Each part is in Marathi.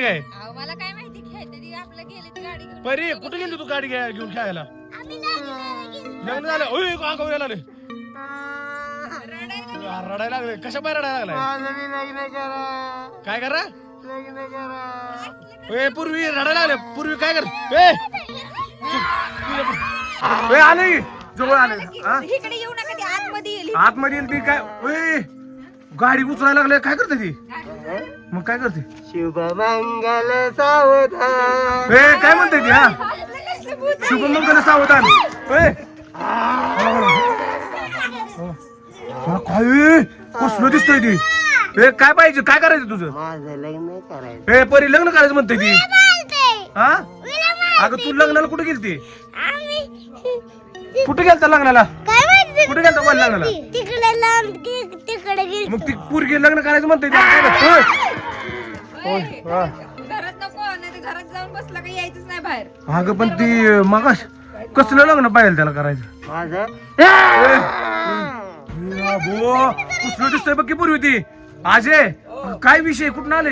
काय मला काय माहिती खेळते आपलं गेले ती गाडी घेऊन. परी कुठे गेली तू गाडी घेऊन खेळायला? लग्न झालं ओय अंगावर यायला लागले रडायला लागले. कशा बाहेर रडायला लागलाय? काय करा ए पूर्वी रडायला लागले. पूर्वी काय कर ए आले जवळ आले. इकडे येऊ नका ती आतमध्ये येईल. आतमध्ये येईल ती काय ओय गाडी उचलायला लागले. काय करते ती? मग काय करते? शुभमंगल सावधान. ए काय म्हणते ती? हा शुभमंगल सावधान. ए काय कसलं दिसतोय ती? ए काय पाहिजे? काय करायचं तुझं? माझं लग्न करायचं. ए परी लग्न करायचं म्हणते ती. हा अगं तू लग्नाला कुठे गेलती? कुठे गेलता लग्नाला? कुठे गेलता कोण लग्नाला? मग ती पोरगी लग्न करायचं म्हणते ती. काय करतोय? घरात नको नाही तर घरात जाऊन बसला काही यायचंच नाही बाहेर. अगं पण ती मग कसलं लग्न पाहिजे त्याला करायचं? माझं कसलं दिसतंय बघ की पूर्वी ती. अजय काय विषय कुठं आले?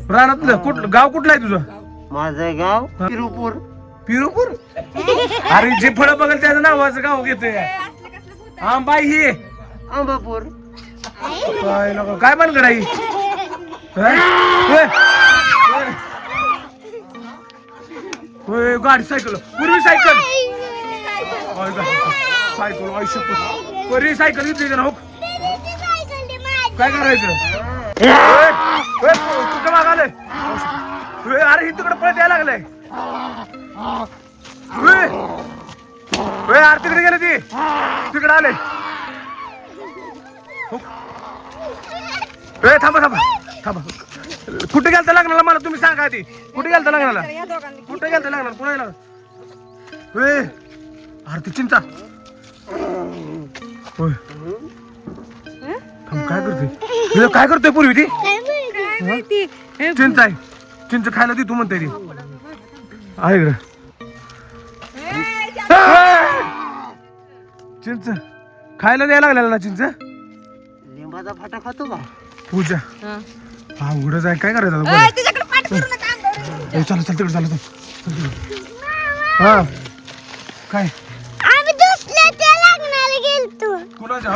रानातलं कुठलं गाव कुठलं आहे तुझं? माझं गाव तिरुपूर. पिरुपूर? अरे जे फळं बघल त्याचं नावाचं गाव घेतोय. हा बाई ही अंबापूर. काय नको काय बनकर आई? गाडी सायकल पूर्वी सायकल सायकल आयुष्य पूर्वी सायकल घेतली ना. हो काय करायचं? कुठं मागाले? अरे ही तिकडे पळत यायला लागलंय. अरे तिकडे गेले ती तिकडे आले. थांबा थांबा थांबा. कुठे गेलता लग्नाला मला तुम्ही सांगा आधी. कुठे गेलता लग्नाला? कुठे गेलता लग्नाला? कुणाला? अरे ती चिंचा होय. थांब काय करते? काय करतोय पूर्वी ती? चिंच आहे. चिंच खायला ती तू म्हणते ती आहे इकडे. चिंच खायला द्यायला लागलेला ना चिंच. लिंबाचा फाटा खातो का? पूजा हा उघडच आहे. काय करायचं? चला चल तिकडे चालत. हा काय कुणाच्या?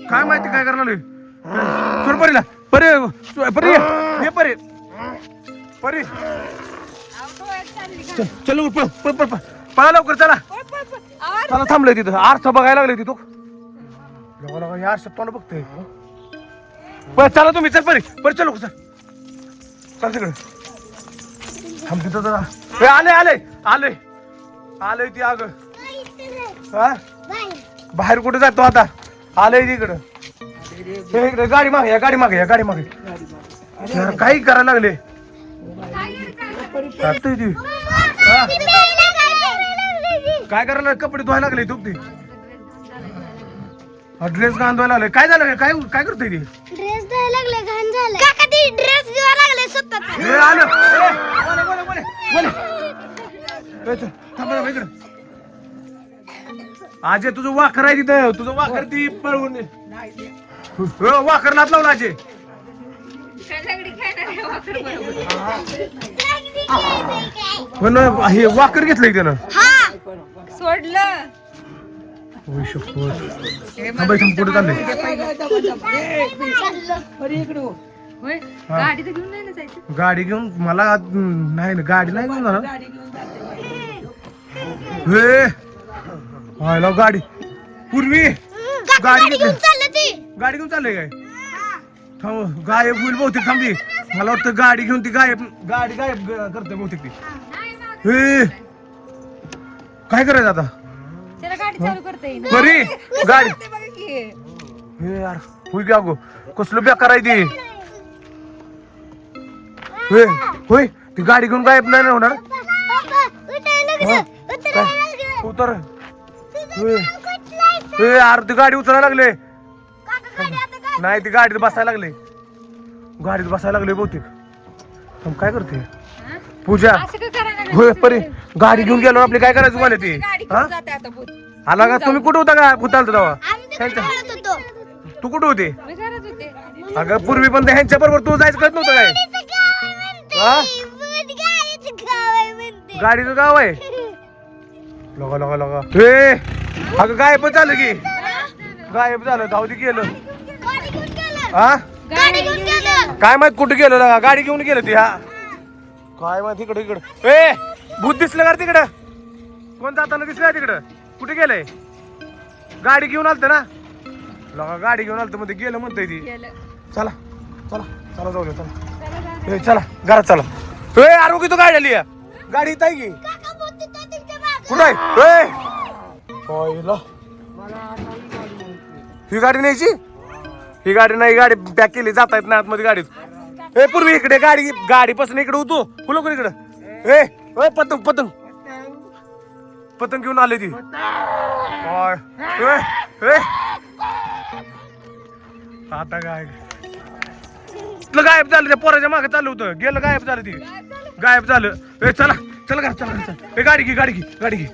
काय माहिती काय करणार? सोड परीला. परी परी ये परी परी चल पळ पळ पळ पळा लवकर. चला चला थांबलोय तिथं. आरसा बघायला लागले तिथं. या आरशात तोंड बघतोय. चला तुम्ही. चल परी परी चल लवकर. चल तिकडे थांब तिथं जरा. आले आले आले आले ती. अग हा बाहेर कुठे जातो आता? आलंय तिकडं. इकडे गाडी मागे या. गाडी मागे या. गाडी मागे काही करायला लागले. काय करायला? कपडे धुवायला लागले. तू ती ड्रेस बांधवायला लागले. काय झालं? काय काय करतोय ती? ड्रेस द्यायला लागले. घाण झालं काका. ती ड्रेस द्यायला लागले स्वतःच. इकडं आजे तुझं वाखर आहे तिथं. तुझं वाखर ती पळवून वाखर नात लावला आजे. पण हे वाकर घेतलंय त्यानं. सोडलं पुढे चाललंय. गाडी तर घेऊन नाही ना जायचं. गाडी घेऊन मला नाही ना. गाडी नाही घेऊन जाणार. गाडी पूर्वी गाडी घेऊन गाडी घेऊन चाललंय काय? थांब गायब होईल बहुतेक. थांबली मला वाटतं गाडी घेऊन ती गायब करते बहुतेक ती. काय करायचं आता? त्याला गाडी चालू करता येईल. बरी गाडी बघा की. हे यार होय की अगो कसलं बेकार आहे ती. होय ती गाडी घेऊन गायब नाही होणार. उतर यार ती गाडी उचलायला लागले. नाही ती गाडीत बसायला लागले. गाडीत बसायला लागले बहुतेक. काय करते पूजा? होय परी गाडी घेऊन गेलो आपली. काय करायचं मला ती? आला का? तुम्ही कुठे होता का? भूताल तेव्हा तू कुठे होते? अगं पूर्वी पण ह्यांच्या बरोबर तू जायचं कळत नव्हतं काय हा? गाडीचं गाव आहे लगा लगा लगा हे अगं गायब पण झालं की गायब झालं जाऊ दे गेलं हा काय माहित कुठे गेलं लगा गाडी घेऊन गेलं ती हा काय माहित इकडं इकडं ए भूत दिसलं का रे तिकडं कोण जाताना दिसलं तिकडं कुठे गेलंय गाडी घेऊन आलत ना लगा गाडी घेऊन आलत मध्ये गेलं म्हणतंय ती गेलं. चला चला चला जाऊ दे चला ए चला घरात चला ए आरोग्य तो गाडी आली आहे. गाडी इथं आहे की कुठं आहे ए होयला. ही गाडी न्यायची ही गाडी नाही गाडी पॅक केली जाता येत नाही आतमध्ये गाडीत ए पूर्वी इकडे गाडी गाडी पासून इकडे होतो फुलं कोण इकडे ए ओय पतंग पतंग पतंग घेऊन आले ती होय. ए, ए. आता काय गायब झालं त्या पोराच्या मागे चालू होतं गेलं गायब झालं ती गायब झालं ए चला चला चला ए गाडी घे गाडी घे गाडी घे